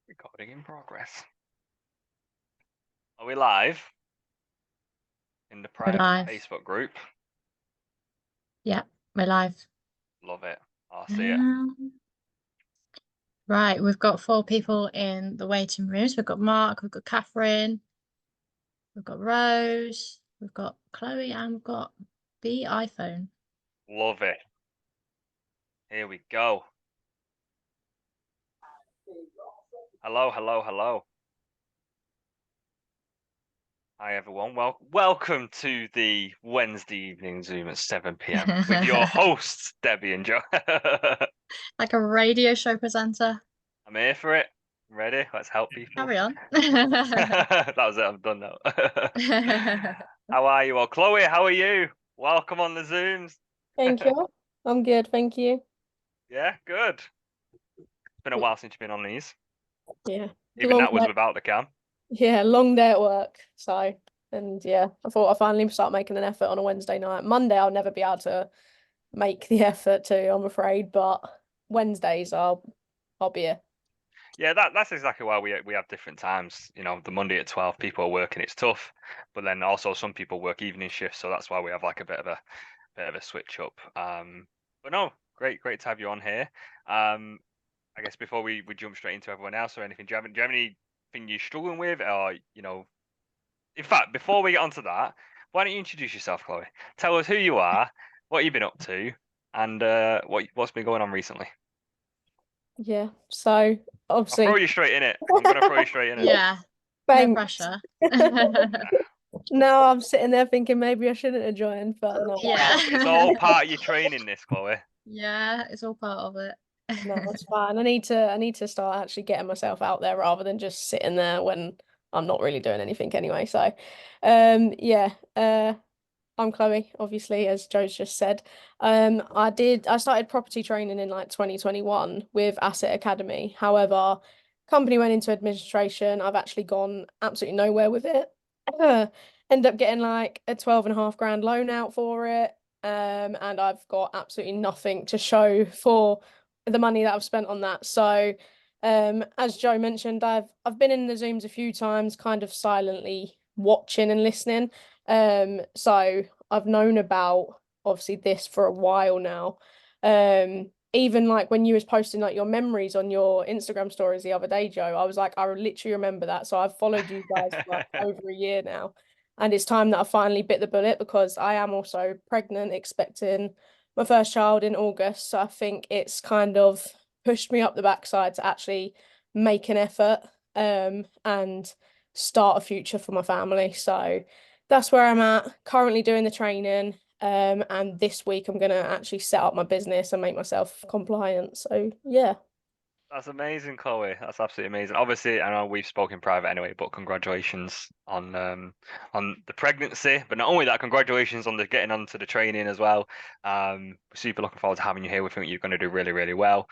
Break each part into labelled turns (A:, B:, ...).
A: Recording in progress. Are we live? In the
B: We're
A: private
B: live.
A: Facebook group?
B: Yeah, we're live.
A: Love it. I'll see it.
B: Right, we've got 4 people in the waiting rooms. We've got Mark, we've got Catherine, we've got Rose, we've got Chloe, and we've got the iPhone.
A: Love it. Here we go. Hello, hello, hello. Hi everyone. Welcome to the Wednesday evening Zoom at 7 p.m. with your hosts, Debbie and Joe.
B: Like a radio show presenter.
A: I'm here for it. Ready? Let's help people.
B: Carry on.
A: That was it. I'm done now. How are you? Well, Chloe, how are you? Welcome on the Zooms.
C: Thank you. I'm good, thank you.
A: Yeah, good. It's been a while since you've been on these.
C: Yeah.
A: Even that was without the cam.
C: Yeah, long day at work. So, and yeah, I thought I'd finally start making an effort on a Wednesday night. Monday, I'll never be able to make the effort to, I'm afraid, but Wednesdays, I'll be here.
A: Yeah, that's exactly why we have different times. You know, the Monday at 12, people are working, it's tough. But then also some people work evening shifts, so that's why we have like a bit of a switch up. But no, great to have you on here. I guess before we jump straight into everyone else or anything, do you have anything you're struggling with, or in fact, before we get onto that, why don't you introduce yourself, Chloe? Tell us who you are, what you've been up to, and what's been going on recently.
C: Yeah, so
A: I'll
C: obviously.
A: throw you straight in it. I'm gonna throw you straight in it.
B: Yeah, no
C: Thanks.
B: pressure.
C: No, I'm sitting there thinking maybe I shouldn't have joined, but no.
B: Yeah.
A: It's all part of your training, this, Chloe.
B: Yeah, it's all part of it.
C: No, it's fine. I need to start actually getting myself out there rather than just sitting there when I'm not really doing anything anyway. So, yeah, I'm Chloe, obviously, as Joe's just said. I started property training in like 2021 with Asset Academy. However, company went into administration. I've actually gone absolutely nowhere with it. End up getting like a 12.5 grand loan out for it. And I've got absolutely nothing to show for the money that I've spent on that. So, as Joe mentioned, I've been in the Zooms a few times, kind of silently watching and listening. So I've known about obviously this for a while now. Even like when you was posting like your memories on your Instagram stories the other day, Joe, I was like, I literally remember that. So I've followed you guys for like over a year now. And it's time that I finally bit the bullet because I am also pregnant, expecting my first child in August. So I think it's kind of pushed me up the backside to actually make an effort and start a future for my family. So that's where I'm at, currently doing the training. And this week I'm gonna actually set up my business and make myself compliant. So yeah.
A: That's amazing, Chloe. That's absolutely amazing. Obviously, I know we've spoken private anyway, but congratulations on the pregnancy. But not only that, congratulations on the getting onto the training as well. Super looking forward to having you here. We think you're going to do really, really well.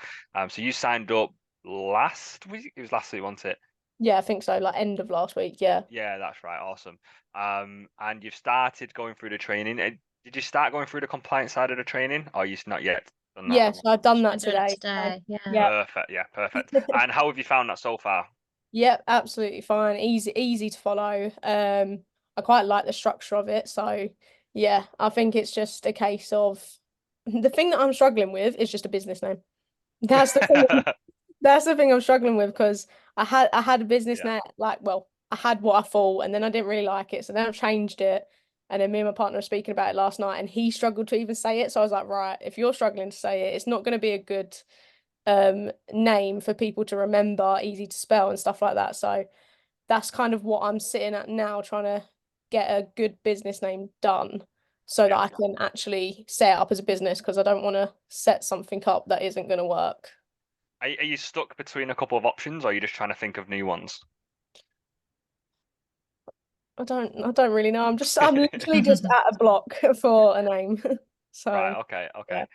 A: So you signed up last week. It was last week, wasn't it?
C: Yeah, I think so. Like end of last week. Yeah.
A: Yeah, that's right. Awesome. And you've started going through the training. Did you start going through the compliance side of the training, or you not yet done that?
C: Yeah, so I've done that
B: Been doing it
C: today.
B: today. Yeah.
C: Yeah.
A: Perfect. Yeah, perfect. And how have you found that so far?
C: Yep, absolutely fine. Easy to follow. I quite like the structure of it. So yeah, I think it's just a case of the thing that I'm struggling with is just a business name. That's the thing. That's the thing I'm struggling with because I had a business
A: Yeah.
C: name, like, well, I had what I thought and then I didn't really like it. So then I've changed it. And then me and my partner were speaking about it last night and he struggled to even say it. So I was like, right, if you're struggling to say it, it's not going to be a good name for people to remember, easy to spell and stuff like that. So that's kind of what I'm sitting at now, trying to get a good business name done so that I can actually set it up as a business because I don't want to set something up that isn't going to work.
A: Are you stuck between a couple of options, or are you just trying to think of new ones?
C: I don't really know. I'm literally just at a block for a name. So
A: Right. Okay.
C: yeah.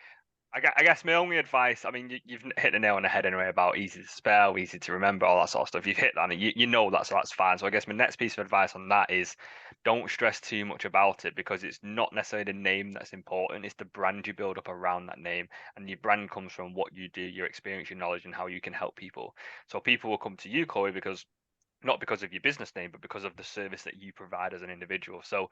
A: I guess my only advice, I mean, you've hit the nail on the head anyway about easy to spell, easy to remember, all that sort of stuff. You've hit that, and you know that's fine. So I guess my next piece of advice on that is don't stress too much about it, because it's not necessarily the name that's important. It's the brand you build up around that name, and your brand comes from what you do, your experience, your knowledge, and how you can help people. So people will come to you, Chloe, because not because of your business name, but because of the service that you provide as an individual. So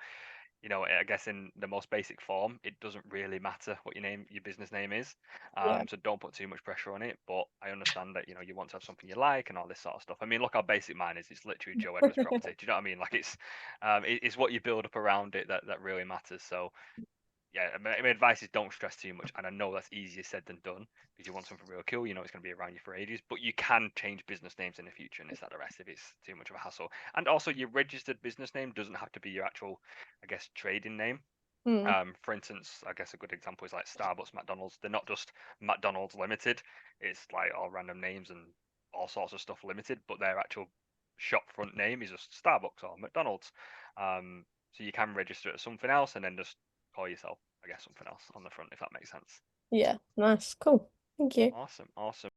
A: I guess in the most basic form, it doesn't really matter what your business name is.
C: Yeah.
A: So don't put too much pressure on it. But I understand that, you want to have something you like and all this sort of stuff. I mean, look how basic mine is. It's literally Joe Edwards Property. Do you know what I mean? Like it's what you build up around it that really matters. So yeah, my advice is don't stress too much. And I know that's easier said than done, because you want something real cool. You know it's going to be around you for ages, but you can change business names in the future, and it's not the rest if it's too much of a hassle. And also, your registered business name doesn't have to be your actual, I guess, trading name. For instance, I guess a good example is like Starbucks, McDonald's. They're not just McDonald's Limited. It's like all random names and all sorts of stuff limited, but their actual shop front name is just Starbucks or McDonald's. So you can register it as something else and then just call yourself, I guess, something else on the front, if that makes sense.
C: Yeah, nice, cool. Thank you.
A: Awesome, awesome.